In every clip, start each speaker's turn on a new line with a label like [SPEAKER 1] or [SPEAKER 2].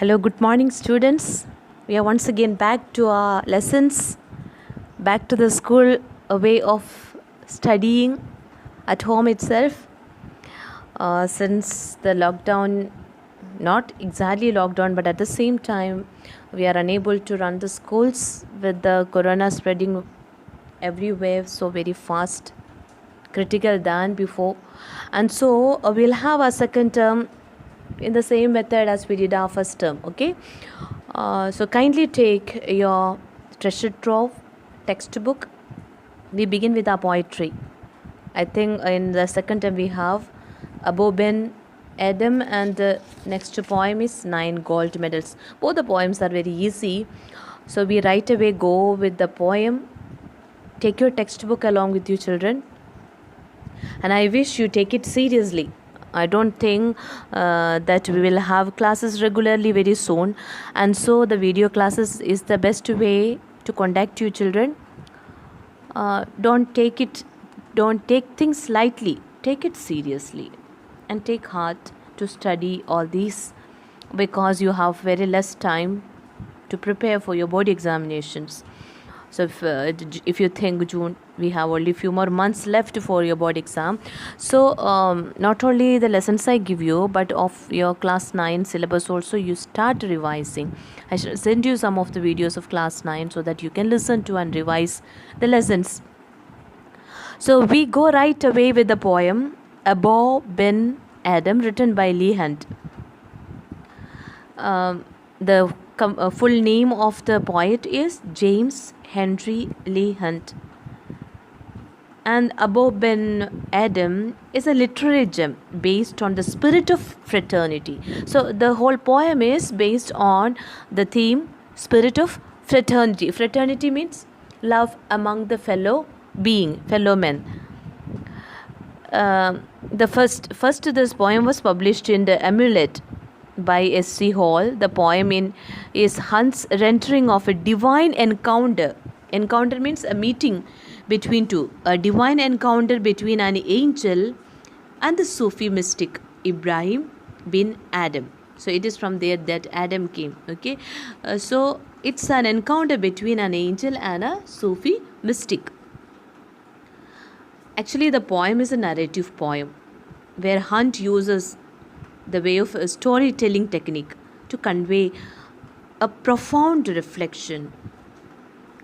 [SPEAKER 1] Hello, good morning, students. We are once again back to our lessons, back to the school, a way of studying at home itself. Since the lockdown, not exactly lockdown, but at the same time, we are unable to run the schools with the corona spreading everywhere so very fast, critical than before. And so we'll have our second term in the same method as we did our first term. Okay, so kindly take your treasure trove textbook. We begin with our poetry. I think in the second term we have Abou Ben Adhem, and the next poem is 9 gold medals. Both the poems are very easy, so we right away go with the poem. Take your textbook along with you, children, and I wish you take it seriously. I don't think that we will have classes regularly very soon, and so the video classes is the best way to contact you, children. Don't take things lightly. Take it seriously, and take heart to study all these, because you have very less time to prepare for your board examinations. So if you think June, we have only few more months left for your board exam. So not only the lessons I give you, but of your class 9 syllabus also you start revising. I shall send you some of the videos of class 9 so that you can listen to and revise the lessons. So we go right away with the poem Abou Ben Adhem, written by Leigh Hunt. The full name of the poet is James Henry Leigh Hunt. And Abou Ben Adhem is a literary gem based on the spirit of fraternity. So the whole poem is based on the theme spirit of fraternity. Fraternity means love among the fellow men. The first this poem was published in the Amulet by S.C. Hall. The poem is Hunt's rendering of a divine encounter. Encounter means a meeting between two. A divine encounter between an angel and the Sufi mystic Abou Ben Adhem. So it is from there that Adam came. Okay, so it's an encounter between an angel and a Sufi mystic. Actually, the poem is a narrative poem where Hunt uses the way of a storytelling technique to convey a profound reflection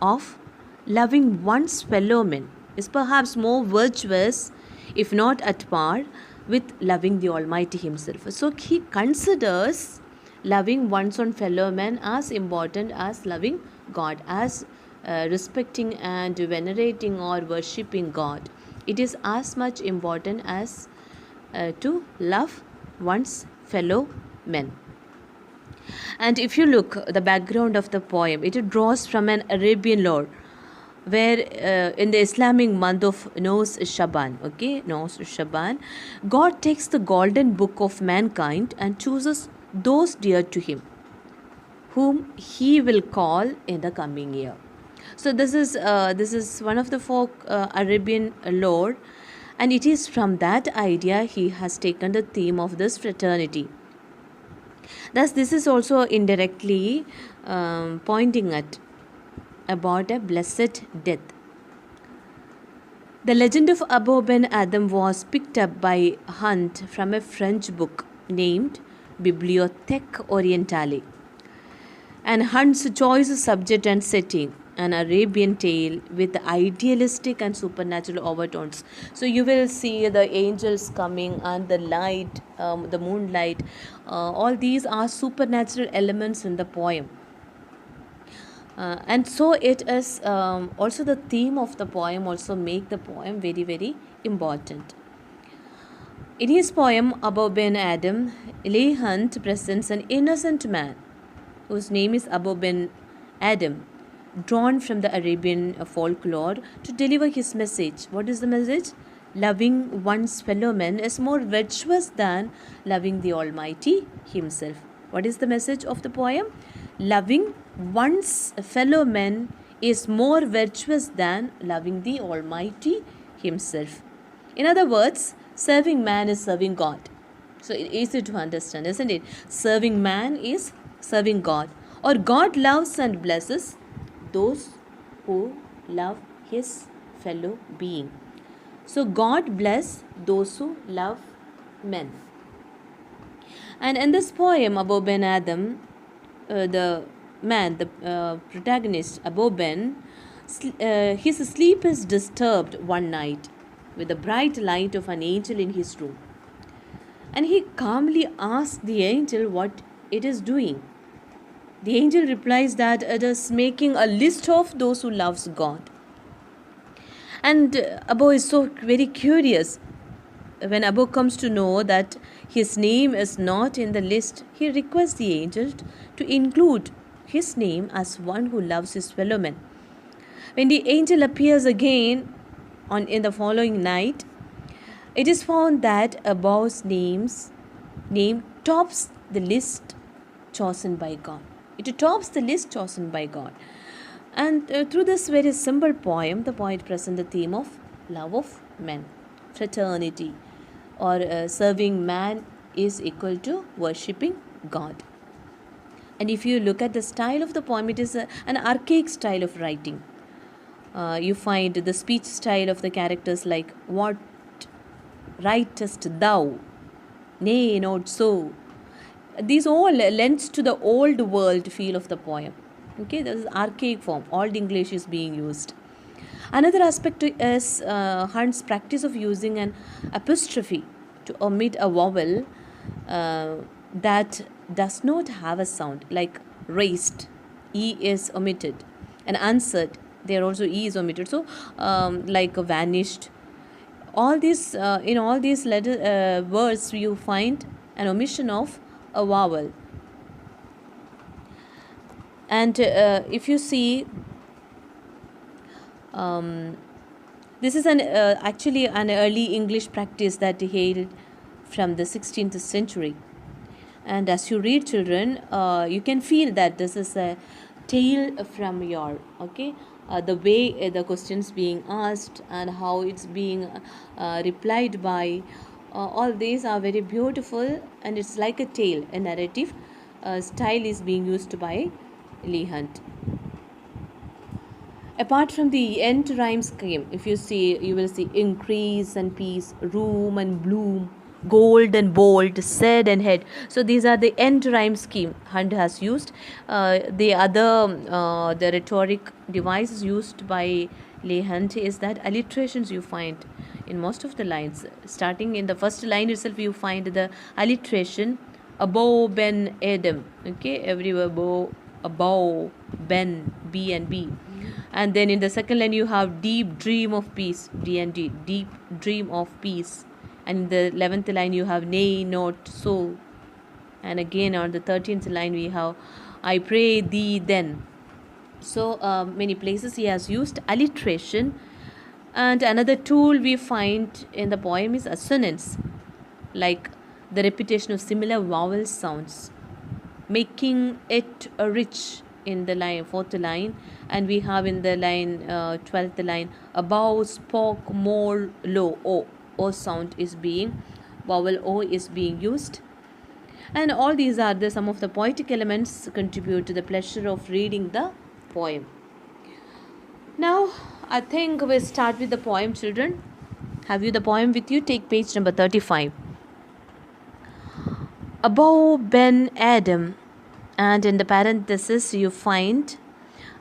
[SPEAKER 1] of loving one's fellow men is perhaps more virtuous, if not at par, with loving the Almighty Himself. So he considers loving one's own fellow men as important as loving God, as respecting and venerating or worshipping God. It is as much important as to love one's fellow men. And if you look the background of the poem, it draws from an Arabian lore, where in the Islamic month of Nos Shaban, God takes the golden book of mankind and chooses those dear to Him, whom He will call in the coming year. So this is one of the folk Arabian lore, and it is from that idea he has taken the theme of this fraternity. Thus, this is also indirectly pointing at about a blessed death. The legend of Abou Ben Adhem was picked up by Hunt from a French book named Bibliothèque Orientale, and Hunt's choice subject and setting, an Arabian tale with idealistic and supernatural overtones. So you will see the angels coming and the light, the moonlight, all these are supernatural elements in the poem. And so it is also the theme of the poem also make the poem very, very important. In his poem Abou Ben Adhem, Leigh Hunt presents an innocent man whose name is Abou Ben Adhem, drawn from the Arabian folklore to deliver his message. What is the message? Loving one's fellow men is more virtuous than loving the Almighty Himself. What is the message of the poem? Loving one's fellow men is more virtuous than loving the Almighty Himself. In other words, serving man is serving God. So it's easy to understand, isn't it? Serving man is serving God, or God loves and blesses those who love his fellow being. So God bless those who love men. And in this poem, Abou Ben Adhem, the man, the protagonist, Abou Ben, his sleep is disturbed one night with the bright light of an angel in his room. And he calmly asks the angel what it is doing. The angel replies that it is making a list of those who loves God. And Abou is so very curious. When Abou comes to know that his name is not in the list, he requests the angel to include his name as one who loves his fellow men. When the angel appears again in the following night, it is found that Abou's name tops the list chosen by God. It tops the list chosen by God. And through this very simple poem, the poet presents the theme of love of men, fraternity, or serving man is equal to worshipping God. And if you look at the style of the poem, it is an archaic style of writing. You find the speech style of the characters like, what writest thou? Nay, not so. These all lends to the old world feel of the poem. Okay, this is archaic form. Old English is being used. Another aspect is Hunt's practice of using an apostrophe to omit a vowel that does not have a sound, like raised, E is omitted, and answered, there also E is omitted. So, like vanished. All these in all these words you find an omission of a vowel. And if you see, this is actually an early English practice that hailed from the 16th century. And as you read, children, you can feel that this is a tale from your, the way the questions being asked and how it's being replied by. All these are very beautiful, and it's like a tale, a narrative style is being used by Leigh Hunt. Apart from the end rhyme scheme, if you see, you will see increase and peace, room and bloom, gold and bold, said and head. So these are the end rhyme scheme Hunt has used. The rhetoric device used by Leigh Hunt is that alliterations you find in most of the lines. Starting in the first line itself, you find the alliteration Abou Ben Adhem. Okay, everywhere Abou, Ben, B and B. And then in the second line you have deep dream of peace, D and D, deep dream of peace. And in the 11th line you have nay, not so. And again on the 13th line we have I pray thee then. So many places he has used alliteration. And another tool we find in the poem is assonance, like the repetition of similar vowel sounds, making it rich in the line, 4th line. And we have in the line 12th line above spoke more low, O sound is being, vowel O is being used. And all these are some of the poetic elements contribute to the pleasure of reading the poem. Now I think we'll start with the poem, children. Have you the poem with you? Take page number 35. Abou Ben Adhem, and in the parenthesis you find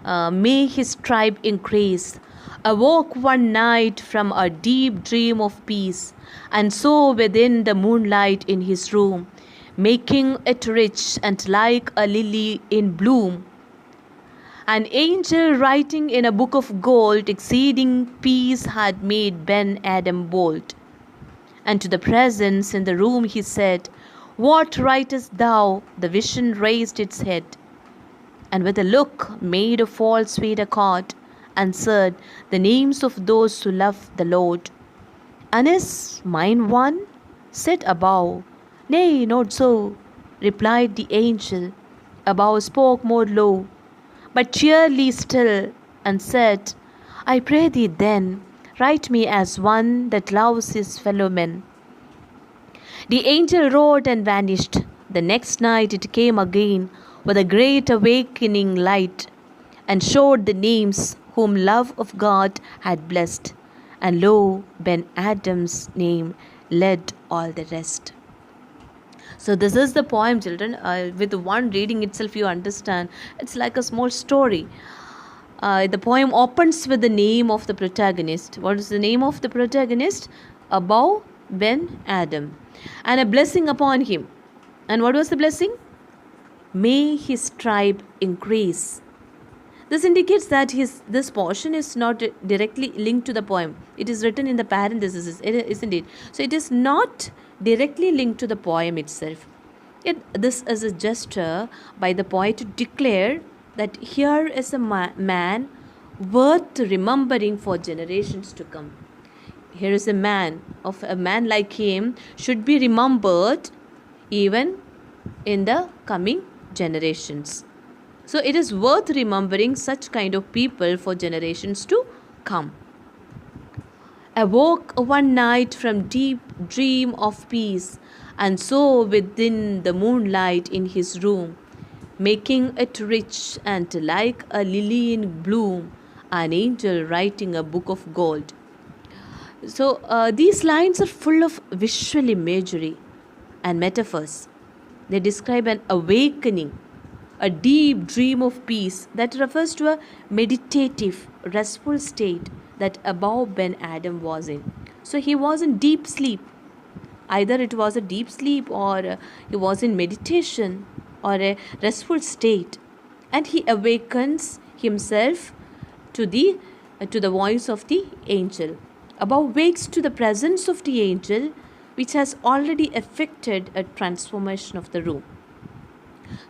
[SPEAKER 1] may his tribe increase, awoke one night from a deep dream of peace, and so within the moonlight in his room, making it rich and like a lily in bloom, an angel writing in a book of gold exceeding peace had made Ben Adhem bold. And to the presence in the room he said, what writest thou? The vision raised its head, and with a look made a false sweet accord, answered the names of those who love the Lord. And is mine one? Said Abou. Nay, not so, replied the angel. Abou spoke more low, but cheerly still, and said, I pray thee then, write me as one that loves his fellow men. The angel wrote and vanished. The next night it came again, with a great awakening light, and showed the names whom love of God had blessed. And lo, Ben Adhem's name led all the rest. So this is the poem, children. With one reading itself, you understand. It's like a small story. The poem opens with the name of the protagonist. What is the name of the protagonist? Abou Ben Adhem. And a blessing upon him. And what was the blessing? May his tribe increase. This indicates that this portion is not directly linked to the poem. It is written in the parenthesis, isn't it? So it is not directly linked to the poem itself. This is a gesture by the poet to declare that here is a man worth remembering for generations to come. Here is a man like him should be remembered even in the coming generations. So it is worth remembering such kind of people for generations to come. Awoke one night from deep dream of peace, and saw within the moonlight in his room, making it rich and like a lily in bloom, an angel writing a book of gold. So these lines are full of visual imagery and metaphors. They describe an awakening, a deep dream of peace that refers to a meditative, restful state that Abou Ben Adhem was in. So he was in deep sleep. Either it was a deep sleep or he was in meditation or a restful state. And he awakens himself to the voice of the angel. Abou wakes to the presence of the angel, which has already effected a transformation of the room.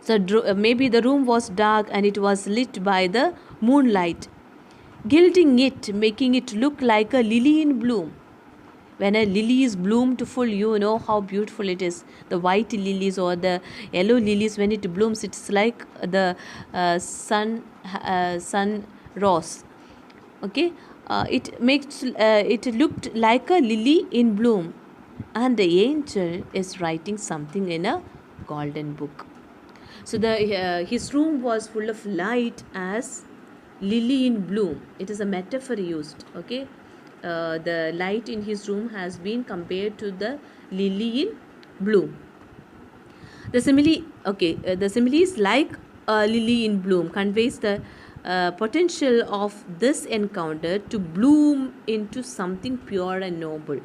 [SPEAKER 1] So maybe the room was dark and it was lit by the moonlight, gilding it, making it look like a lily in bloom. When a lily is bloomed full, you know how beautiful it is. The white lilies or the yellow lilies, when it blooms, it's like the sun rose. Okay, it makes it looked like a lily in bloom, and the angel is writing something in a golden book. So his room was full of light as lily in bloom. It is a metaphor used. Okay, the light in his room has been compared to the lily in bloom. The simile is like a lily in bloom conveys the potential of this encounter to bloom into something pure and noble.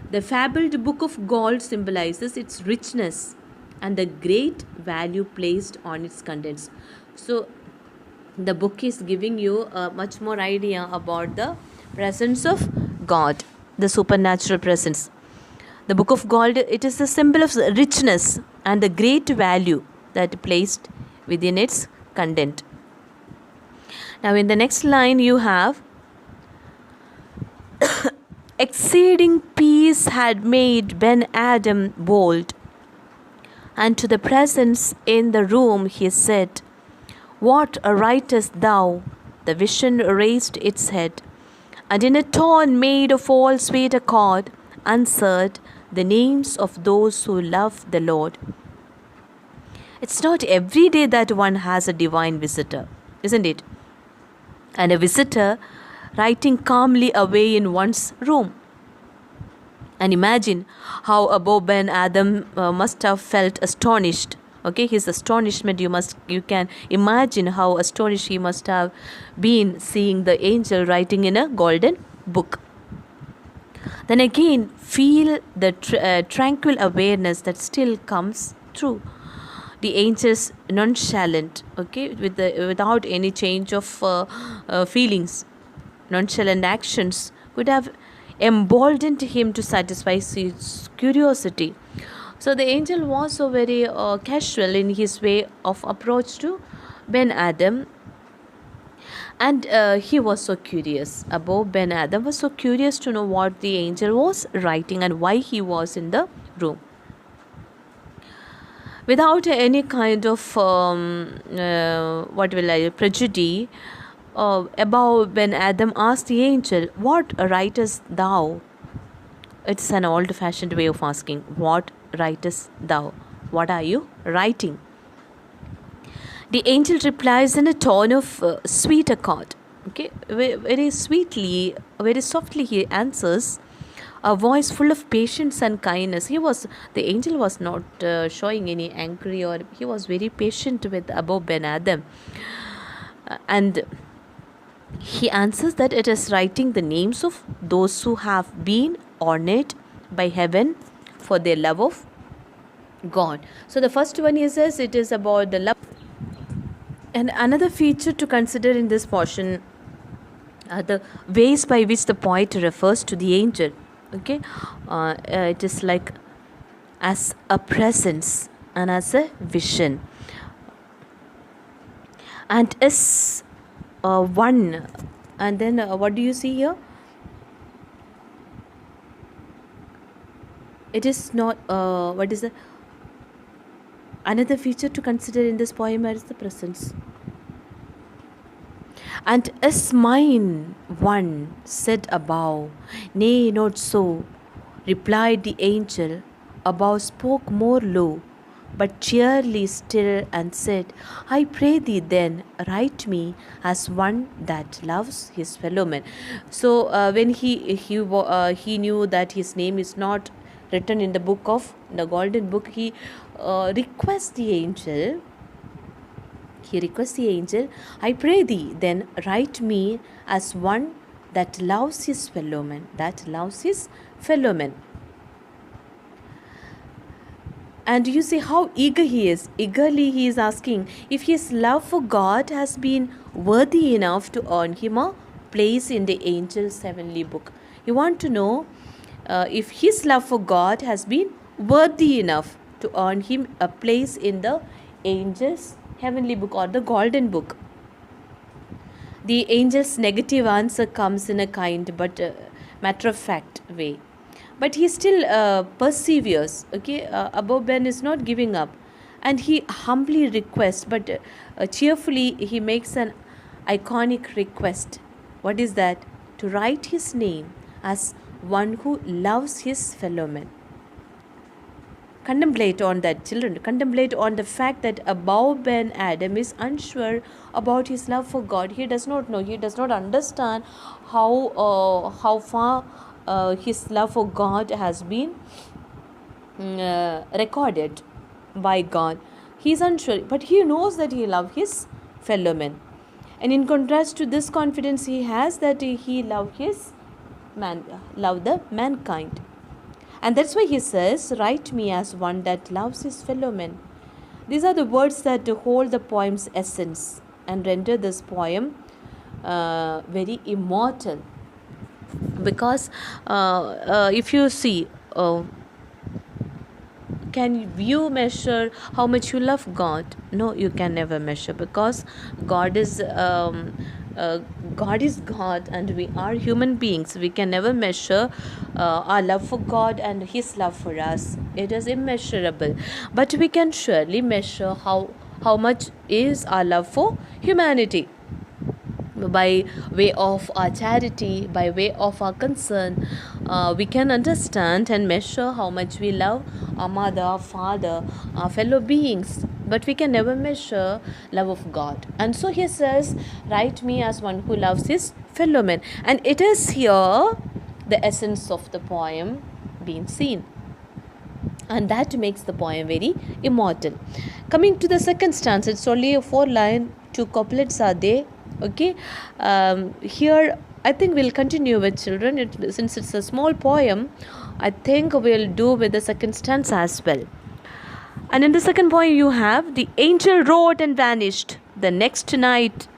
[SPEAKER 1] The fabled book of gold symbolizes its richness and the great value placed on its contents. So the book is giving you a much more idea about the presence of God, the supernatural presence. The book of gold, it is a symbol of richness and the great value that placed within its content. Now in the next line you have exceeding peace had made Ben Adhem bold, and to the presence in the room he said, "What writest thou?" The vision raised its head, and in a tone made of all sweet accord, answered the names of those who love the Lord. It's not every day that one has a divine visitor, isn't it? And a visitor writing calmly away in one's room. And imagine how Abou Ben Adhem must have felt astonished. Okay, his astonishment, you can imagine how astonished he must have been seeing the angel writing in a golden book. Then again, feel the tranquil awareness that still comes through. The angel's nonchalant, okay, without any change of feelings, nonchalant actions could have emboldened him to satisfy his curiosity. So the angel was so very casual in his way of approach to Ben Adhem, and he was so curious. Abou Ben Adhem was so curious to know what the angel was writing and why he was in the room. Without any kind of prejudice, Abou Ben Adhem asked the angel, "What writest thou?" It's an old-fashioned way of asking, "What writest thou?" What are you writing? The angel replies in a tone of sweet accord. Okay, very sweetly, very softly he answers, a voice full of patience and kindness. The angel was not showing any angry, or he was very patient with Abou Ben Adhem. And he answers that it is writing the names of those who have been honored by heaven for their love of God. So the first one, he says, it is about the love. And another feature to consider in this portion are the ways by which the poet refers to the angel. Okay, it is like as a presence and as a vision, and is one. And then what do you see here? It is not what is the another feature to consider in this poem is the presence. And is mine one said above? Nay, not so, replied the angel. Above spoke more low, but cheerly still, and said, I pray thee then, write me as one that loves his fellow men. So when he knew that his name is not written in the book of the golden book, he requests the angel. I pray thee, then write me as one that loves his fellow men. And you see how eager he is. Eagerly he is asking if his love for God has been worthy enough to earn him a place in the angel's heavenly book. You want to know if his love for God has been worthy enough to earn him a place in the angel's heavenly book or the golden book. The angel's negative answer comes in a kind but matter of fact way. But he still perseveres. Okay, Abou Ben is not giving up, and he humbly requests, but cheerfully he makes an iconic request. What is that? To write his name as one who loves his fellow men. Contemplate on that, children. Contemplate on the fact that Abou Ben Adhem is unsure about his love for God. He does not know. He does not understand how far his love for God has been recorded by God. He is unsure, but he knows that he loves his fellow men. And in contrast to this confidence he has, that he love the mankind. And that's why he says, write me as one that loves his fellow men. These are the words that hold the poem's essence and render this poem very immortal. Because if you see, can you measure how much you love God? No, you can never measure, because God is God and we are human beings. We can never measure our love for God and his love for us. It is immeasurable. But we can surely measure how much is our love for humanity. By way of our charity, by way of our concern, we can understand and measure how much we love our mother, our father, our fellow beings. But we can never measure love of God. And so he says, write me as one who loves his fellow men. And it is here the essence of the poem being seen. And that makes the poem very immortal. Coming to the second stanza, it's only a 4-line, 2 couplets are there. Okay, here I think we'll continue with, children. Since it's a small poem, I think we'll do with the second stanza as well. And in the second poem you have, the angel wrote and vanished. The next night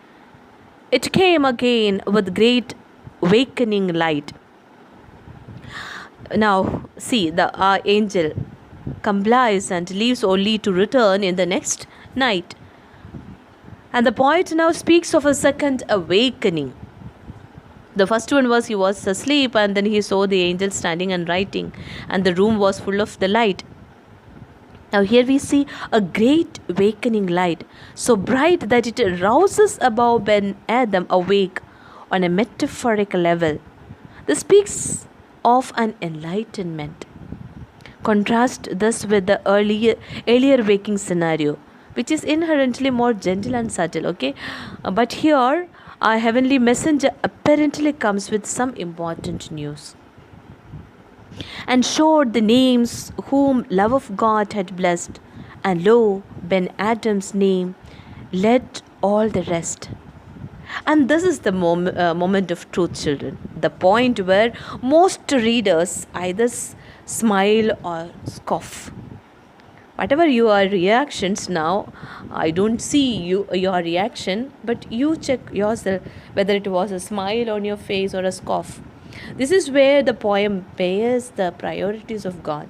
[SPEAKER 1] it came again with great awakening light. Now see, the angel complies and leaves only to return in the next night. And the poet now speaks of a second awakening. The first one was he was asleep, and then he saw the angel standing and writing, and the room was full of the light. Now here we see a great awakening light, so bright that it rouses Abou Ben Adhem awake on a metaphorical level. This speaks of an enlightenment. Contrast this with the earlier waking scenario. which is inherently more gentle and subtle. Okay, but here our heavenly messenger apparently comes with some important news and showed the names whom love of God had blessed, and lo, Ben Adhem's name led all the rest. And this is the moment of truth, children. The point where most readers either smile or scoff. Whatever your reactions now, I don't see your reaction, but you check yourself whether it was a smile on your face or a scoff. This is where the poem bears the priorities of God.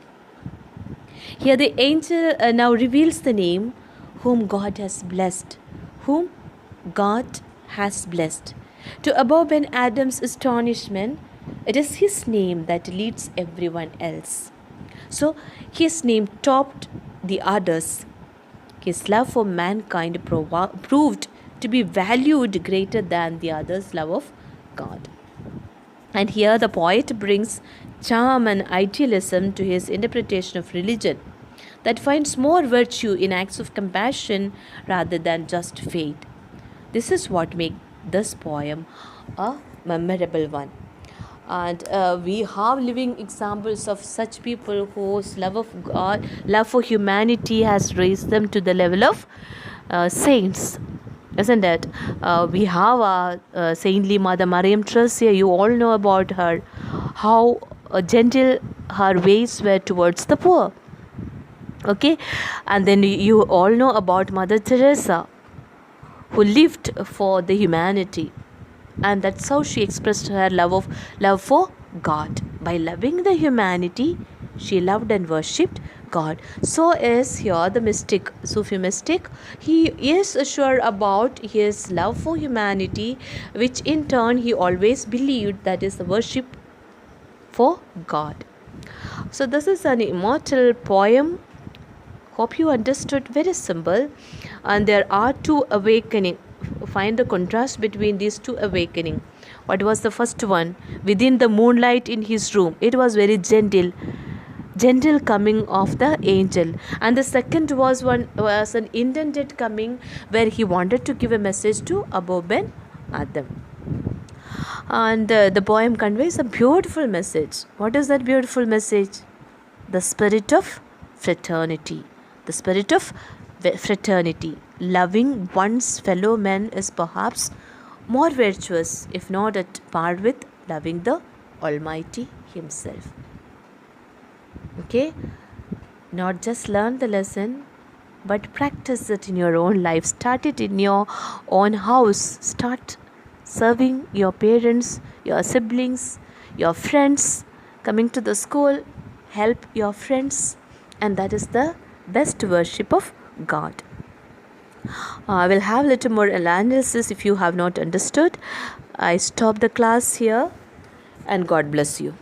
[SPEAKER 1] Here the angel now reveals the name whom God has blessed. Whom God has blessed. To Abou Ben Adhem's astonishment, it is his name that leads everyone else. So his name topped the others. His love for mankind proved to be valued greater than the others' love of God. And here the poet brings charm and idealism to his interpretation of religion that finds more virtue in acts of compassion rather than just faith. This is what makes this poem a memorable one. And we have living examples of such people whose love of God, love for humanity has raised them to the level of saints, isn't it? We have a saintly Mother Mariam Tracia. You all know about her, how gentle her ways were towards the poor. Okay, and then you all know about Mother Teresa, who lived for the humanity, and that's how she expressed her love for God. By loving the humanity, she loved and worshipped God. So is here the mystic, Sufi mystic. He is sure about his love for humanity, which in turn he always believed that is the worship for God. So this is an immortal poem. Hope you understood. Very simple. And there are two awakening. Find the contrast between these two awakening. What was the first one? Within the moonlight in his room. It was very gentle coming of the angel. And the second was an intended coming where he wanted to give a message to Abou Ben Adhem. And the poem conveys a beautiful message. What is that beautiful message? The spirit of fraternity. The spirit of fraternity. Loving one's fellow men is perhaps more virtuous, if not at par with loving the Almighty Himself. Okay? Not just learn the lesson, but practice it in your own life. Start it in your own house. Start serving your parents, your siblings, your friends, coming to the school, help your friends, and that is the best worship of God. I will have a little more analysis if you have not understood. I stop the class here, and God bless you.